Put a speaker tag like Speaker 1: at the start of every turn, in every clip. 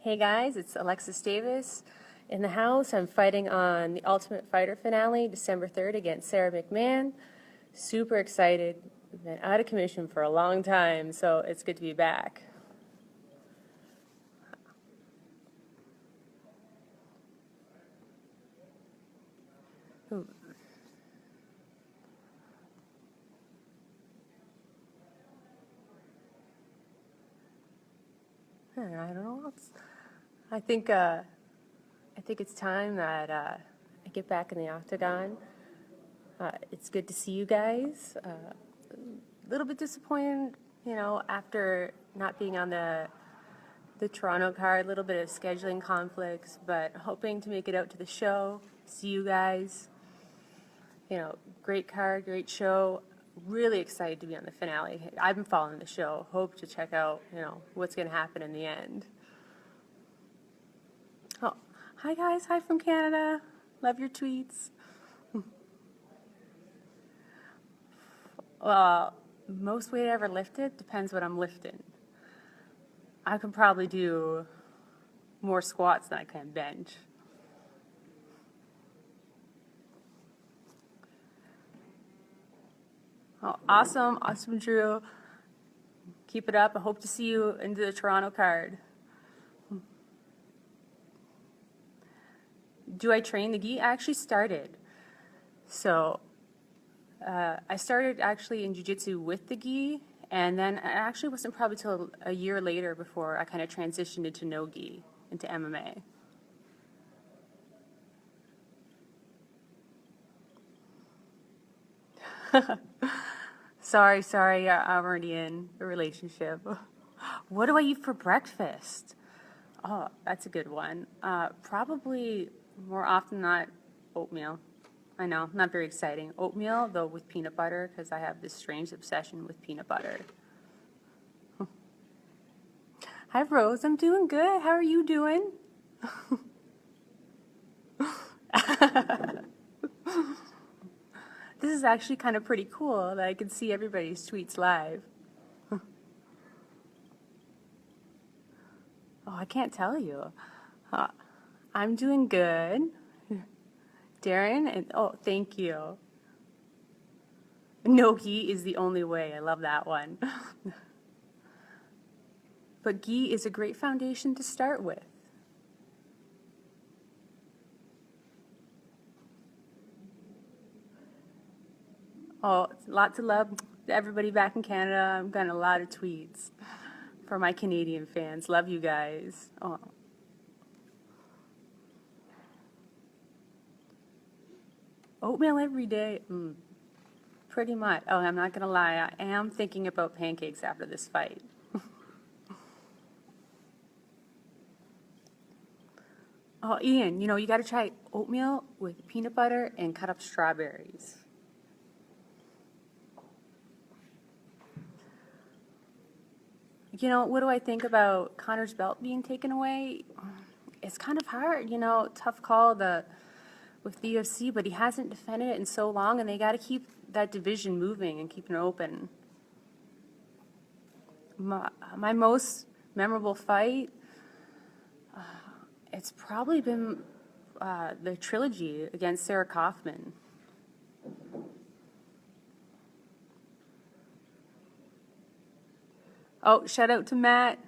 Speaker 1: Hey guys, it's Alexis Davis in the house. I'm fighting on the Ultimate Fighter finale, December 3rd against Sarah McMahon. Super excited. I've been out of commission for a long time, so it's good to be back. Ooh. I don't know. I think it's time that I get back in the octagon. It's good to see you guys. A little bit disappointed, after not being on the Toronto card. A little bit of scheduling conflicts, but hoping to make it out to the show. See you guys. Great card, great show. Really excited to be on the finale. I've been following the show. Hope to check out, what's going to happen in the end. Oh, hi guys. Hi from Canada. Love your tweets. Well, most weight ever lifted depends what I'm lifting. I can probably do more squats than I can bench. Oh, awesome, Drew. Keep it up. I hope to see you into the Toronto card. Do I train the gi? I actually started. So I started actually in jiu-jitsu with the gi, and then it actually wasn't probably till a year later before I kind of transitioned into no gi, into MMA. Sorry, I'm already in a relationship. What do I eat for breakfast? Oh, that's a good one. Probably more often than not, oatmeal. I know, not very exciting. Oatmeal, though, with peanut butter, because I have this strange obsession with peanut butter. Hi, Rose. I'm doing good. How are you doing? This is actually kind of pretty cool that I can see everybody's tweets live. Oh, I can't tell you. I'm doing good. Darren, and oh, thank you. No gi is the only way. I love that one. But gi is a great foundation to start with. Oh, lots of love to everybody back in Canada. I've gotten a lot of tweets for my Canadian fans. Love you guys. Oh. Oatmeal every day? Pretty much. Oh, I'm not going to lie. I am thinking about pancakes after this fight. Oh, Ian, you got to try oatmeal with peanut butter and cut up strawberries. What do I think about Connor's belt being taken away? It's kind of hard, tough call with the UFC, but he hasn't defended it in so long, and they got to keep that division moving and keeping it open. My most memorable fight, it's probably been the trilogy against Sarah Kaufman. Oh, shout out to Matt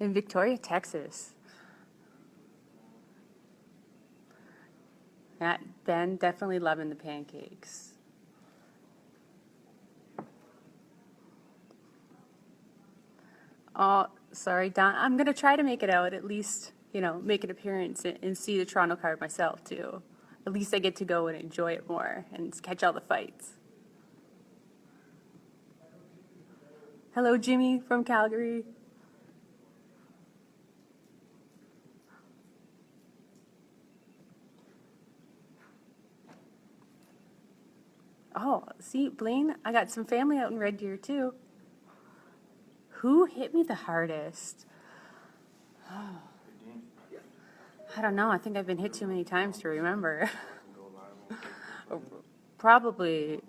Speaker 1: in Victoria, Texas. Ben, definitely loving the pancakes. Oh, sorry, Don. I'm going to try to make it out, at least, make an appearance and see the Toronto card myself, too. At least I get to go and enjoy it more and catch all the fights. Hello, Jimmy from Calgary. Oh, see, Blaine, I got some family out in Red Deer, too. Who hit me the hardest? Oh. I don't know. I think I've been hit too many times to remember. Probably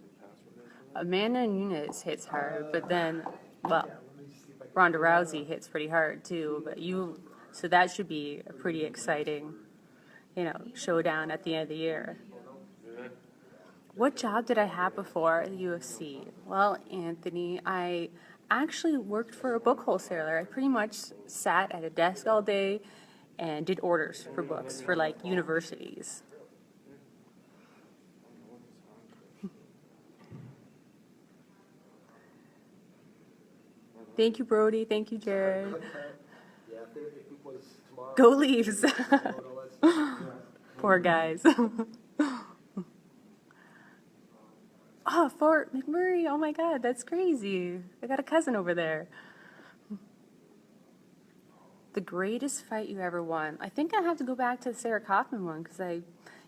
Speaker 1: Amanda Nunes hits hard, but then, well, Ronda Rousey hits pretty hard, too. But So that should be a pretty exciting, showdown at the end of the year. What job did I have before the UFC? Well, Anthony, I actually worked for a book wholesaler. I pretty much sat at a desk all day and did orders for books for like universities. Thank you, Brody. Thank you, Jared. Go Leafs. Poor guys. Oh, Fort McMurray. Oh my God, that's crazy. I got a cousin over there. The greatest fight you ever won. I think I have to go back to the Sarah Kaufman one because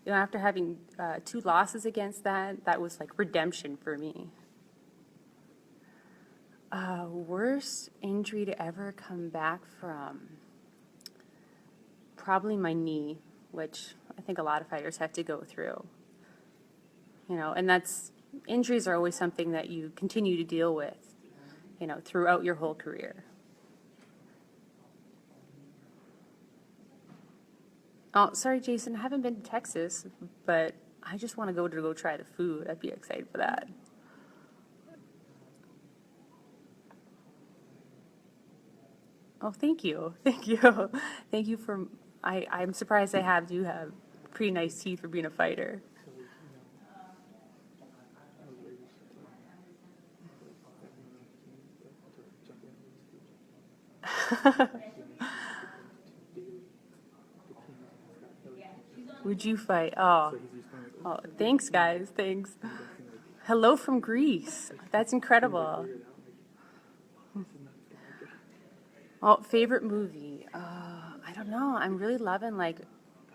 Speaker 1: after having 2 losses against that was like redemption for me. Worst injury to ever come back from? Probably my knee, which I think a lot of fighters have to go through. And injuries are always something that you continue to deal with, throughout your whole career. Oh, sorry, Jason, I haven't been to Texas, but I just want to go try the food. I'd be excited for that. Oh, thank you. Thank you. Thank you for, I'm surprised you have pretty nice teeth for being a fighter. Would you fight? Oh, thanks, guys. Thanks. Hello from Greece. That's incredible. Oh, favorite movie? I don't know. I'm really loving like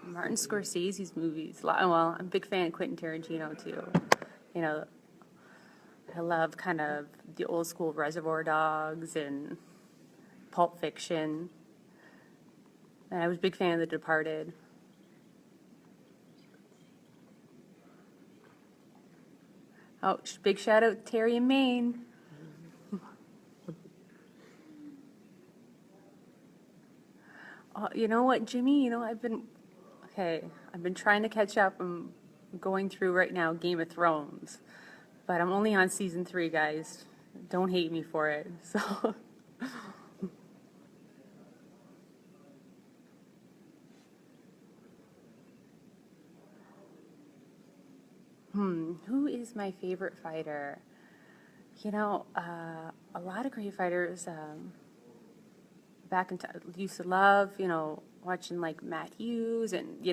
Speaker 1: Martin Scorsese's movies. Well, I'm a big fan of Quentin Tarantino too. I love kind of the old school Reservoir Dogs and Pulp Fiction. And I was a big fan of The Departed. Oh, big shout out to Terry in Maine. You know what, Jimmy? I've been trying to catch up. I'm going through right now Game of Thrones, but I'm only on season 3, guys. Don't hate me for it. So. Who is my favorite fighter? A lot of great fighters. Back in time, used to love, watching like Matt Hughes and,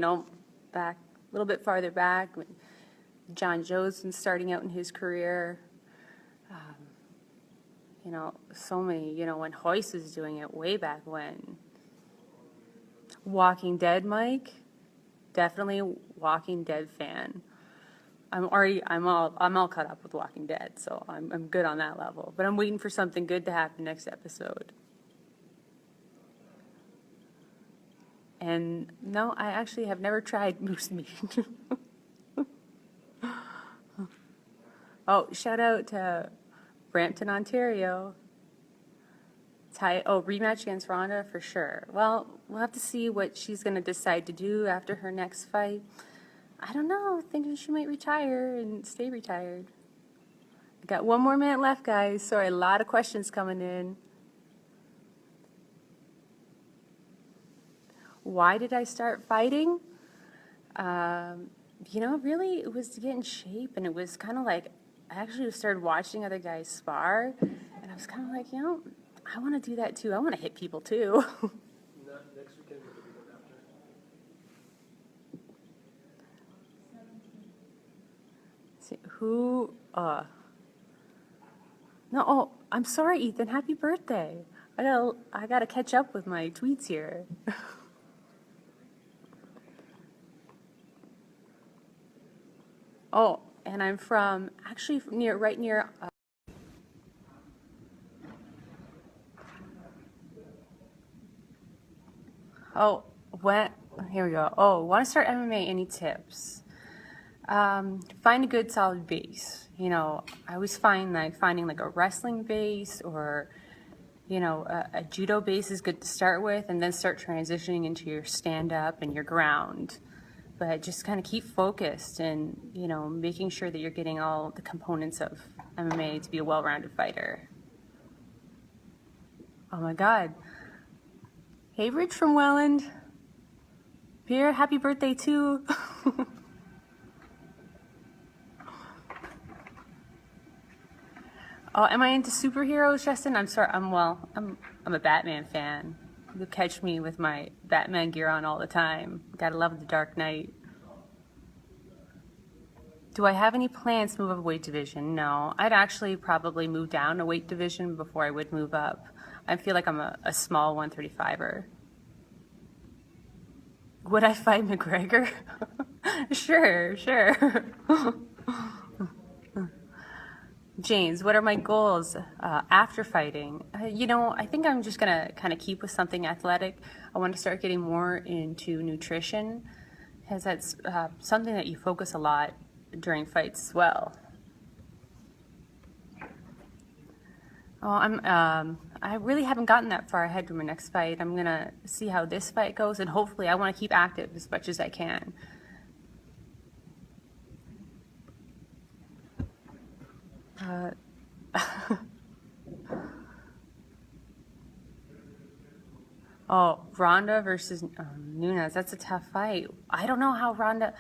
Speaker 1: back a little bit farther back when John Jones was starting out in his career. So many, when Hoist was doing it way back when. Walking Dead, Mike? Definitely Walking Dead fan. I'm all caught up with Walking Dead, so I'm good on that level. But I'm waiting for something good to happen next episode. And no, I actually have never tried moose meat. Oh, shout out to Brampton, Ontario. Rematch against Ronda for sure. Well, we'll have to see what she's going to decide to do after her next fight. I don't know. I think she might retire and stay retired. I got 1 more minute left, guys. Sorry, a lot of questions coming in. Why did I start fighting? Really, it was to get in shape, and it was kind of like I actually started watching other guys spar, and I was kind of like, I want to do that too. I want to hit people too.
Speaker 2: Next weekend, we'll be after.
Speaker 1: See, who? No. Oh, I'm sorry, Ethan. Happy birthday. I gotta catch up with my tweets here. Oh, and I'm from actually right near. Here we go. Oh, want to start MMA? Any tips? Find a good solid base. I always find like finding like a wrestling base or, a judo base is good to start with, and then start transitioning into your stand-up and your ground. But just kind of keep focused and, making sure that you're getting all the components of MMA to be a well-rounded fighter. Oh my God. Hey, Rich from Welland. Pierre, happy birthday too. Oh, am I into superheroes, Justin? I'm sorry. I'm a Batman fan. You'll catch me with my Batman gear on all the time. Gotta love the Dark Knight. Do I have any plans to move up a weight division? No. I'd actually probably move down a weight division before I would move up. I feel like I'm a small 135er. Would I fight McGregor? Sure. James, what are my goals after fighting? I think I'm just going to kind of keep with something athletic. I want to start getting more into nutrition, because that's something that you focus a lot during fights as well. Oh, I really haven't gotten that far ahead to my next fight. I'm going to see how this fight goes, and hopefully I want to keep active as much as I can. Oh, Ronda versus Nunes. That's a tough fight. I don't know how Ronda,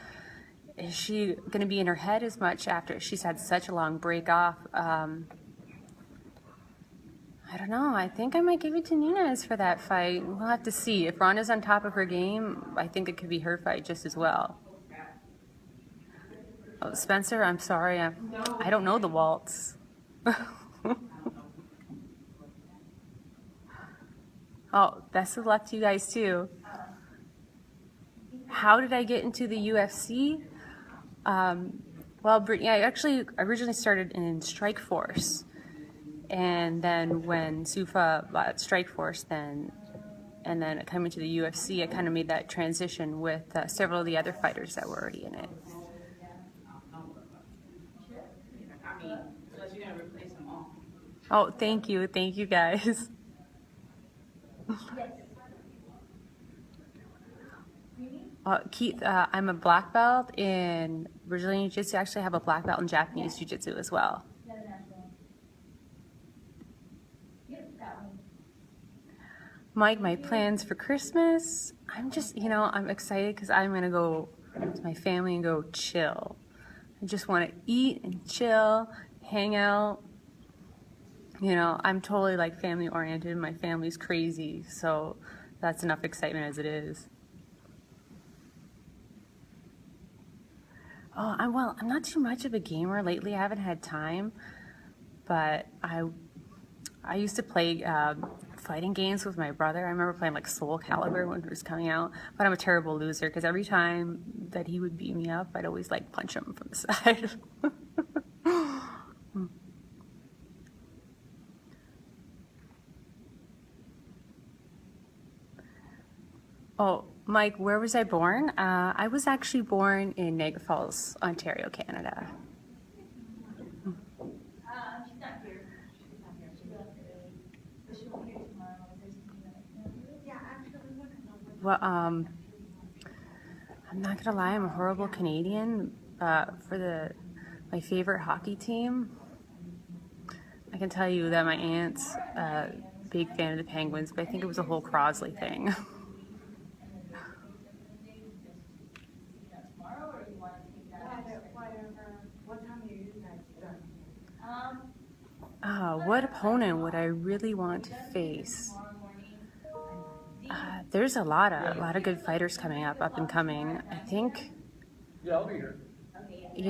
Speaker 1: is she going to be in her head as much after she's had such a long break off? I don't know. I think I might give it to Nunes for that fight. We'll have to see. If Ronda's on top of her game, I think it could be her fight just as well. Oh, Spencer, I'm sorry. I don't know the waltz. Oh, best of luck to you guys too. How did I get into the UFC? Well, Brittany, I actually originally started in Strikeforce, and then when Sufa bought Strikeforce, and then coming to the UFC, I kind of made that transition with several of the other fighters that were already in it. Oh, thank you guys. Keith, I'm a black belt in Brazilian Jiu-Jitsu. I actually have a black belt in Japanese Jiu-Jitsu as well. Mike, my plans for Christmas, I'm just, I'm excited because I'm going to go to my family and go chill. I just want to eat and chill, hang out. I'm totally like family oriented. My family's crazy, so that's enough excitement as it is. Oh, I'm not too much of a gamer lately. I haven't had time, but I used to play fighting games with my brother. I remember playing like Soul Calibur when it was coming out, but I'm a terrible loser because every time that he would beat me up, I'd always like punch him from the side. Oh, Mike, where was I born? I was actually born in Niagara Falls, Ontario, Canada.
Speaker 3: She's not here. But she'll be here tomorrow. Yeah, actually,
Speaker 1: Well, I'm not gonna lie, I'm a horrible Canadian for my favorite hockey team. I can tell you that my aunt's a big fan of the Penguins, but I think it was a whole Crosley thing. What opponent would I really want to face? There's a lot of good fighters coming up and coming. I think,
Speaker 2: Yeah, I'll be here.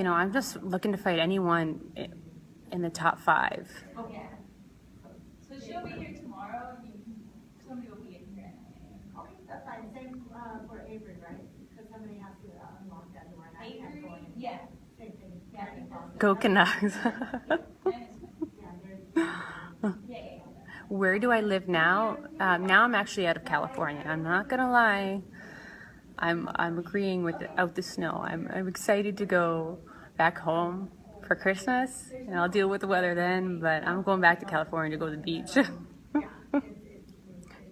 Speaker 1: I'm just looking to fight anyone in the top 5.
Speaker 3: Okay. So she'll be here tomorrow, and somebody will be in here.
Speaker 4: Okay, that's fine. Same for Avery, right? Because somebody has to unlock that door. And I can't go in.
Speaker 3: Yeah.
Speaker 4: Same thing.
Speaker 3: Yeah.
Speaker 1: Go Canucks. Where do I live now? Now I'm actually out of California. I'm not gonna lie. I'm agreeing with out the snow. I'm excited to go back home for Christmas, and I'll deal with the weather then. But I'm going back to California to go to the beach.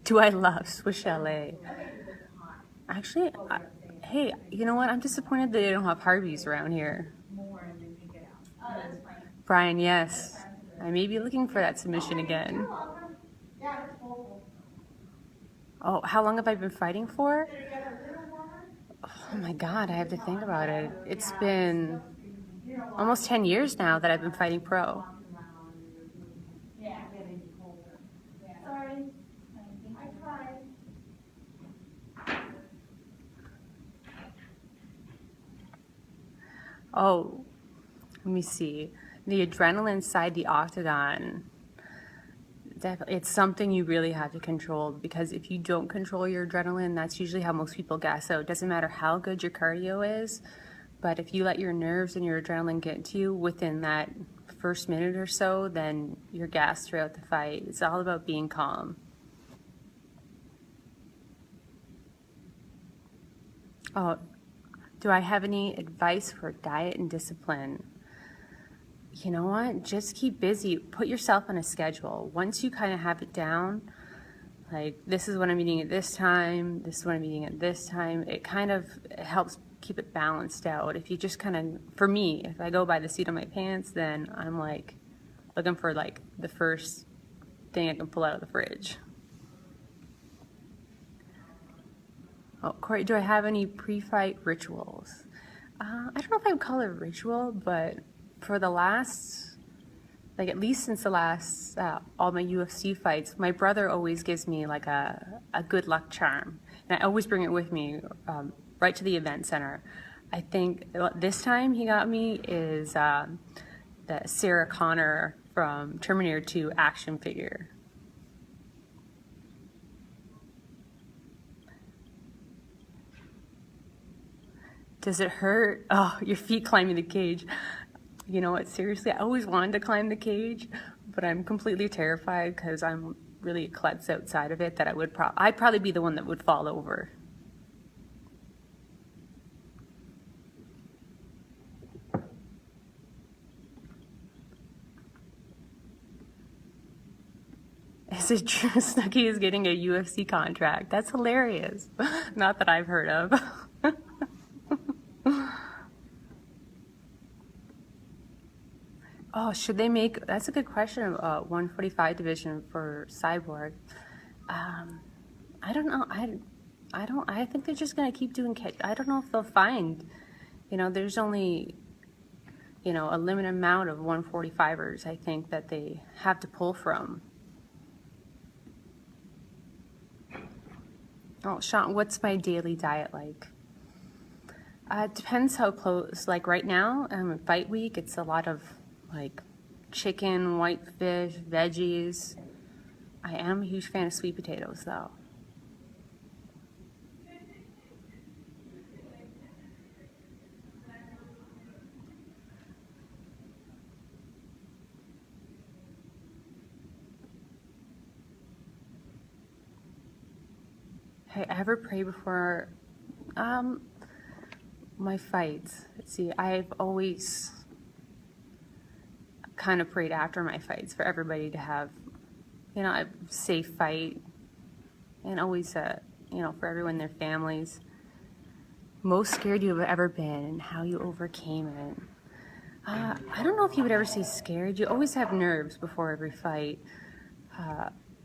Speaker 1: Do I love Swiss Chalet? Actually, hey, you know what? I'm disappointed that they don't have Harvey's around here.
Speaker 3: Oh, that's fine.
Speaker 1: Brian, yes. I may be looking for that submission again.
Speaker 4: Yeah, it's full.
Speaker 1: Oh, how long have I been fighting for? Oh my God, I have to think about it. It's been almost 10 years now that I've been fighting pro.
Speaker 3: Yeah.
Speaker 4: Sorry, I tried.
Speaker 1: Oh, let me see. The adrenaline inside the octagon, definitely, it's something you really have to control, because if you don't control your adrenaline, that's usually how most people gas out. It doesn't matter how good your cardio is, but if you let your nerves and your adrenaline get to you within that first minute or so, then you're gassed throughout the fight. It's all about being calm. Oh, do I have any advice for diet and discipline? You know what? Just keep busy. Put yourself on a schedule. Once you kind of have it down, like this is what I'm eating at this time, this is what I'm eating at this time, it kind of helps keep it balanced out. If you just kind of, for me, if I go by the seat of my pants, then I'm like looking for like the first thing I can pull out of the fridge. Oh, Corey, do I have any pre-fight rituals? I don't know if I would call it a ritual, but for the last, like at least since the last, all my UFC fights, my brother always gives me like a good luck charm. And I always bring it with me right to the event center. I think this time he got me is the Sarah Connor from Terminator 2 action figure. Does it hurt? Oh, your feet climbing the cage. You know what, seriously, I always wanted to climb the cage, but I'm completely terrified because I'm really a klutz outside of it that I'd probably be the one that would fall over. Is it true Snooki is getting a UFC contract? That's hilarious. Not that I've heard of. Oh, should they make, that's a good question, 145 division for Cyborg. I don't know. I think they're just going to keep doing, I don't know if they'll find, there's only, a limited amount of 145ers, I think, that they have to pull from. Oh, Sean, what's my daily diet like? It depends how close, like right now, fight week, it's a lot of like chicken, white fish, veggies. I am a huge fan of sweet potatoes though. Hey, I ever pray before my fights? Let's see, I've always kind of prayed after my fights for everybody to have, a safe fight, and always, for everyone, their families. Most scared you have ever been and how you overcame it. I don't know if you would ever say scared. You always have nerves before every fight,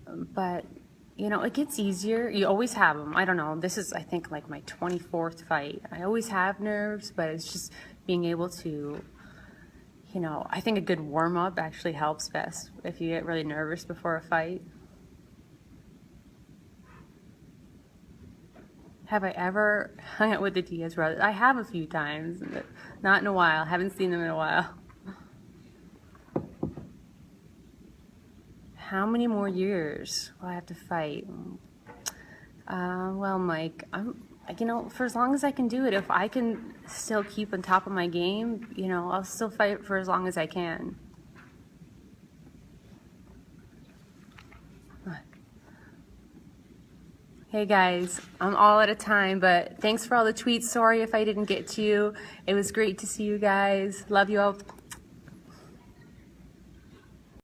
Speaker 1: but it gets easier. You always have them. I don't know. This is, I think, like my 24th fight. I always have nerves, but it's just being able to, I think a good warm-up actually helps best if you get really nervous before a fight. Have I ever hung out with the Diaz brothers? I have a few times, but not in a while. Haven't seen them in a while. How many more years will I have to fight? Well, Mike, for as long as I can do it, if I can still keep on top of my game, I'll still fight for as long as I can. Hey guys, I'm all out of time, but thanks for all the tweets. Sorry if I didn't get to you. It was great to see you guys. Love you all.